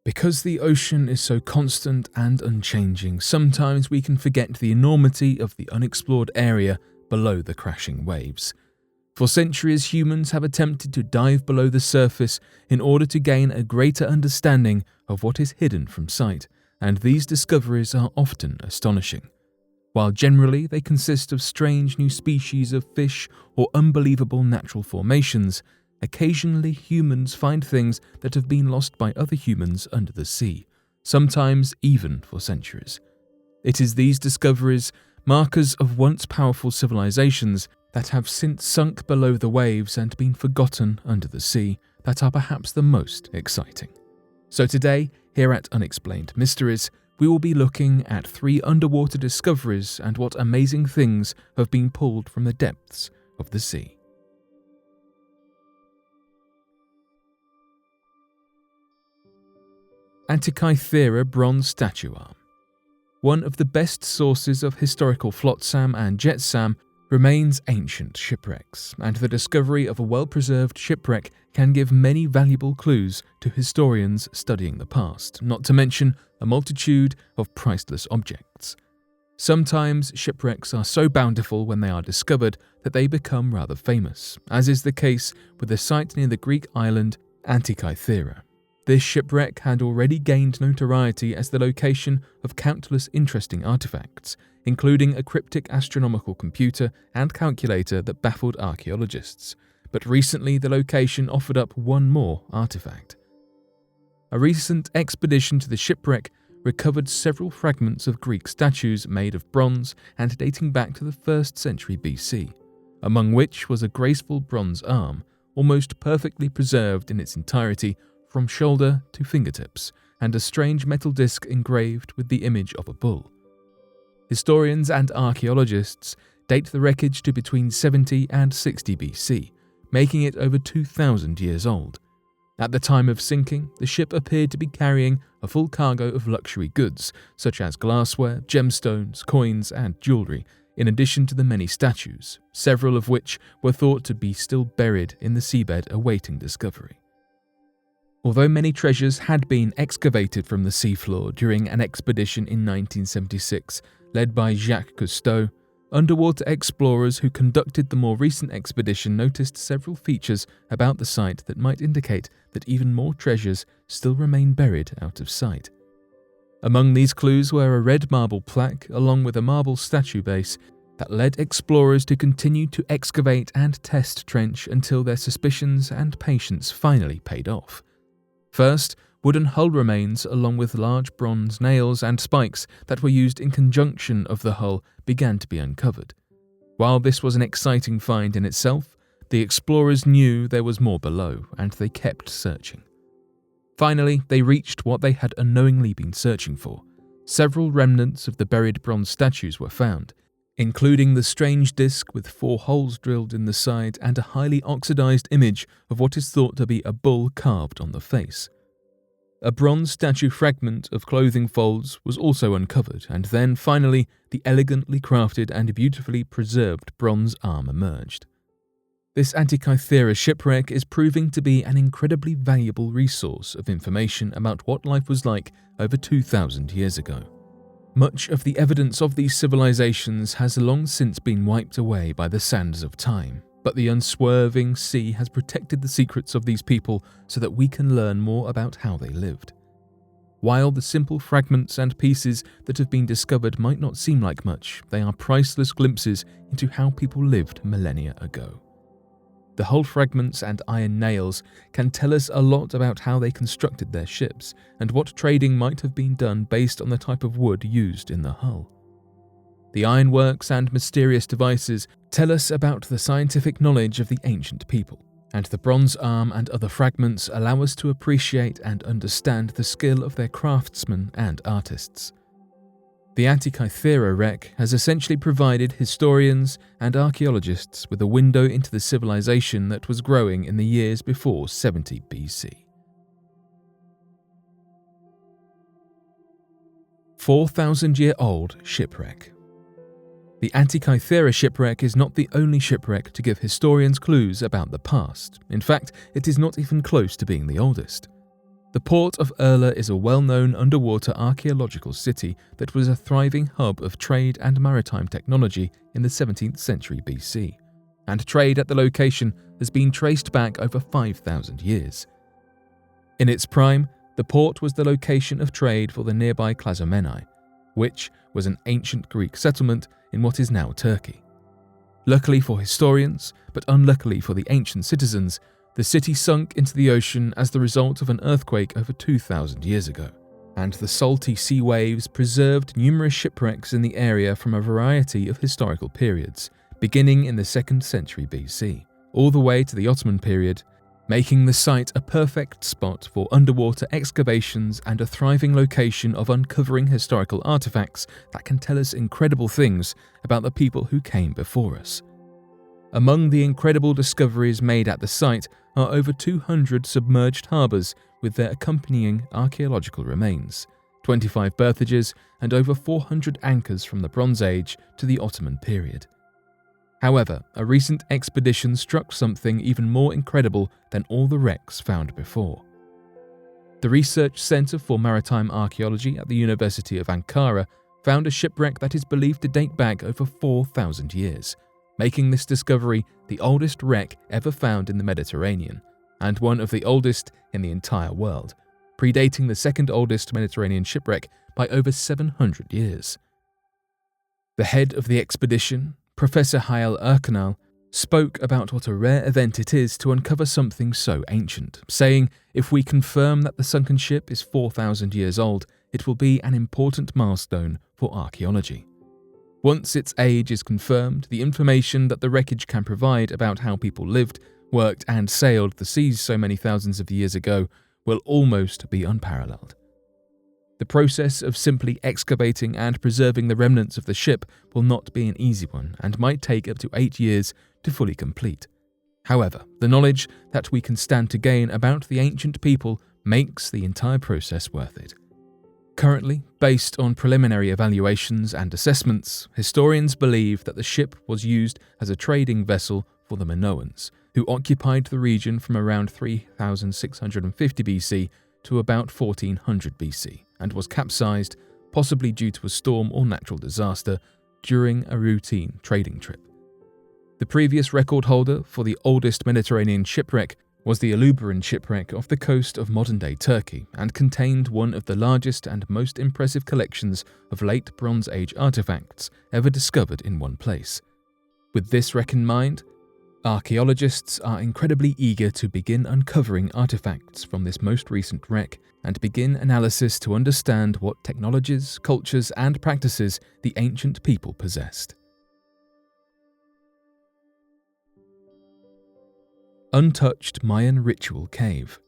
Because the ocean is so constant and unchanging, sometimes we can forget the enormity of the unexplored area below the crashing waves. For centuries, humans have attempted to dive below the surface in order to gain a greater understanding of what is hidden from sight, and these discoveries are often astonishing. While generally they consist of strange new species of fish or unbelievable natural formations, occasionally humans find things that have been lost by other humans under the sea, sometimes even for centuries. It is these discoveries, markers of once powerful civilizations that have since sunk below the waves and been forgotten under the sea, that are perhaps the most exciting. So today, here at Unexplained Mysteries, we will be looking at 3 underwater discoveries and what amazing things have been pulled from the depths of the sea. Antikythera bronze statue arm. One of the best sources of historical flotsam and jetsam remains ancient shipwrecks, and the discovery of a well-preserved shipwreck can give many valuable clues to historians studying the past, not to mention a multitude of priceless objects. Sometimes shipwrecks are so bountiful when they are discovered that they become rather famous, as is the case with the site near the Greek island Antikythera. This shipwreck had already gained notoriety as the location of countless interesting artifacts, including a cryptic astronomical computer and calculator that baffled archaeologists, but recently the location offered up one more artifact. A recent expedition to the shipwreck recovered several fragments of Greek statues made of bronze and dating back to the 1st century BC, among which was a graceful bronze arm, almost perfectly preserved in its entirety from shoulder to fingertips, and a strange metal disc engraved with the image of a bull. Historians and archaeologists date the wreckage to between 70 and 60 BC, making it over 2,000 years old. At the time of sinking, the ship appeared to be carrying a full cargo of luxury goods, such as glassware, gemstones, coins, and jewelry, in addition to the many statues, several of which were thought to be still buried in the seabed awaiting discovery. Although many treasures had been excavated from the seafloor during an expedition in 1976 led by Jacques Cousteau, underwater explorers who conducted the more recent expedition noticed several features about the site that might indicate that even more treasures still remain buried out of sight. Among these clues were a red marble plaque along with a marble statue base that led explorers to continue to excavate and test trench until their suspicions and patience finally paid off. First, wooden hull remains along with large bronze nails and spikes that were used in conjunction of the hull began to be uncovered. While this was an exciting find in itself, the explorers knew there was more below, and they kept searching. Finally, they reached what they had unknowingly been searching for. Several remnants of the buried bronze statues were found, including the strange disc with 4 holes drilled in the side and a highly oxidized image of what is thought to be a bull carved on the face. A bronze statue fragment of clothing folds was also uncovered, and then, finally, the elegantly crafted and beautifully preserved bronze arm emerged. This Antikythera shipwreck is proving to be an incredibly valuable resource of information about what life was like over 2,000 years ago. Much of the evidence of these civilizations has long since been wiped away by the sands of time, but the unswerving sea has protected the secrets of these people so that we can learn more about how they lived. While the simple fragments and pieces that have been discovered might not seem like much, they are priceless glimpses into how people lived millennia ago. The hull fragments and iron nails can tell us a lot about how they constructed their ships and what trading might have been done based on the type of wood used in the hull. The ironworks and mysterious devices tell us about the scientific knowledge of the ancient people, and the bronze arm and other fragments allow us to appreciate and understand the skill of their craftsmen and artists. The Antikythera wreck has essentially provided historians and archaeologists with a window into the civilization that was growing in the years before 70 BC. 4,000-year-old shipwreck. The Antikythera shipwreck is not the only shipwreck to give historians clues about the past. In fact, it is not even close to being the oldest. The The port of Urla is a well-known underwater archaeological city that was a thriving hub of trade and maritime technology in the 17th century BC, and trade at the location has been traced back over 5,000 years. In its prime, the port was the location of trade for the nearby Klazomenai, which was an ancient Greek settlement in what is now Turkey. Luckily for historians, but unluckily for the ancient citizens, the city sunk into the ocean as the result of an earthquake over 2,000 years ago, and the salty sea waves preserved numerous shipwrecks in the area from a variety of historical periods, beginning in the 2nd century BC, all the way to the Ottoman period, making the site a perfect spot for underwater excavations and a thriving location of uncovering historical artifacts that can tell us incredible things about the people who came before us. Among the incredible discoveries made at the site are over 200 submerged harbours with their accompanying archaeological remains, 25 berthages, and over 400 anchors from the Bronze Age to the Ottoman period. However, a recent expedition struck something even more incredible than all the wrecks found before. The Research Centre for Maritime Archaeology at the University of Ankara found a shipwreck that is believed to date back over 4,000 years, making this discovery the oldest wreck ever found in the Mediterranean, and one of the oldest in the entire world, predating the second oldest Mediterranean shipwreck by over 700 years. The head of the expedition, Professor Hayal Erkanal, spoke about what a rare event it is to uncover something so ancient, saying, "If we confirm that the sunken ship is 4,000 years old, it will be an important milestone for archaeology. Once its age is confirmed, the information that the wreckage can provide about how people lived, worked and sailed the seas so many thousands of years ago will almost be unparalleled. The process of simply excavating and preserving the remnants of the ship will not be an easy one and might take up to 8 years to fully complete. However, the knowledge that we can stand to gain about the ancient people makes the entire process worth it." Currently, based on preliminary evaluations and assessments, historians believe that the ship was used as a trading vessel for the Minoans, who occupied the region from around 3650 BC to about 1400 BC, and was capsized, possibly due to a storm or natural disaster, during a routine trading trip. The previous record holder for the oldest Mediterranean shipwreck was the Alubaran shipwreck off the coast of modern-day Turkey and contained one of the largest and most impressive collections of late Bronze Age artifacts ever discovered in one place. With this wreck in mind, archaeologists are incredibly eager to begin uncovering artifacts from this most recent wreck and begin analysis to understand what technologies, cultures, and practices the ancient people possessed. Untouched Mayan Ritual Cave.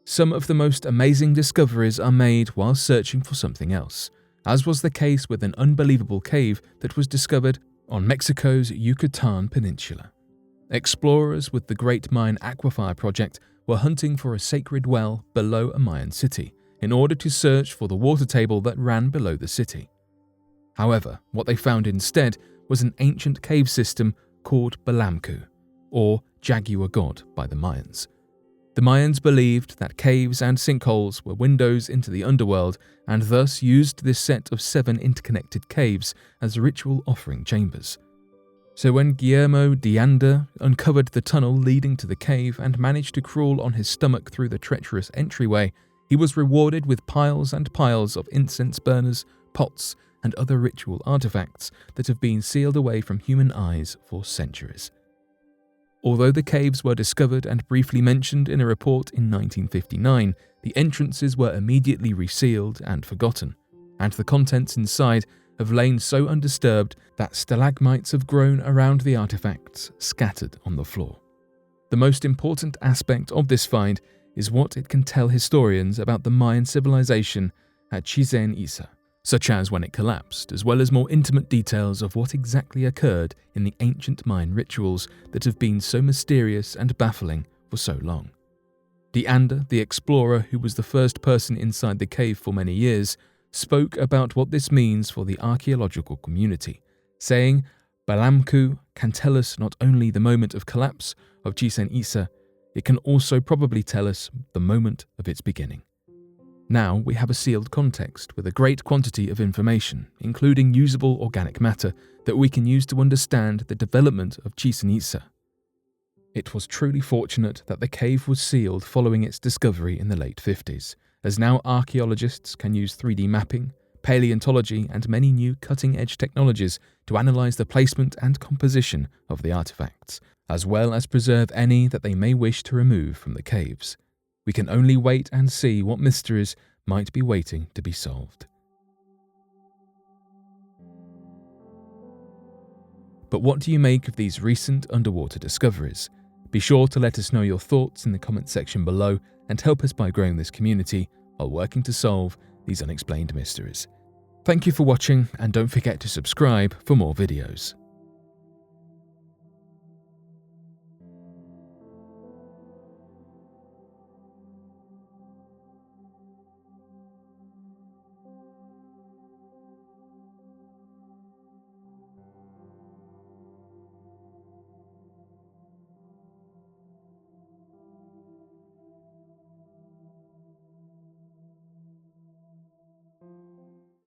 Some of the most amazing discoveries are made while searching for something else, as was the case with an unbelievable cave that was discovered on Mexico's Yucatan Peninsula. Explorers with the Great Mayan Aquifer Project were hunting for a sacred well below a Mayan city in order to search for the water table that ran below the city. However, what they found instead was an ancient cave system called Balamku, or Jaguar God by the Mayans. The Mayans believed that caves and sinkholes were windows into the underworld and thus used this set of 7 interconnected caves as ritual offering chambers. So when Guillermo de Anda uncovered the tunnel leading to the cave and managed to crawl on his stomach through the treacherous entryway, he was rewarded with piles and piles of incense burners, pots, and other ritual artifacts that have been sealed away from human eyes for centuries. Although the caves were discovered and briefly mentioned in a report in 1959, the entrances were immediately resealed and forgotten, and the contents inside have lain so undisturbed that stalagmites have grown around the artifacts scattered on the floor. The most important aspect of this find is what it can tell historians about the Mayan civilization at Chichen Itza, such as when it collapsed, as well as more intimate details of what exactly occurred in the ancient Mayan rituals that have been so mysterious and baffling for so long. De Anda, the explorer who was the first person inside the cave for many years, spoke about what this means for the archaeological community, saying, "Balamku can tell us not only the moment of collapse of Chichen Itza, it can also probably tell us the moment of its beginning. Now we have a sealed context with a great quantity of information, including usable organic matter, that we can use to understand the development of Chichen Itza. It was truly fortunate that the cave was sealed following its discovery in the late 50s, as now archaeologists can use 3D mapping, paleontology, and many new cutting-edge technologies to analyze the placement and composition of the artifacts, as well as preserve any that they may wish to remove from the caves. We can only wait and see what mysteries might be waiting to be solved. But what do you make of these recent underwater discoveries? Be sure to let us know your thoughts in the comment section below and help us by growing this community while working to solve these unexplained mysteries. Thank you for watching, and don't forget to subscribe for more videos.